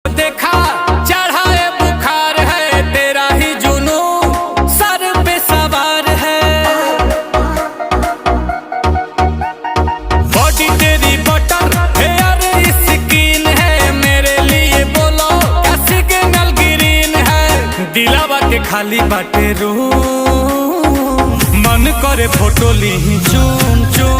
देखा चढ़ाए बुखार है तेरा ही जुनू सर पे सवार है। बॉडी तेरी बटर हेयर स्किन है मेरे लिए बोलो क्या सिग्नल ग्रीन है। दिलावा के खाली बाटे रूम मन करे फोटो ली चूम चूम।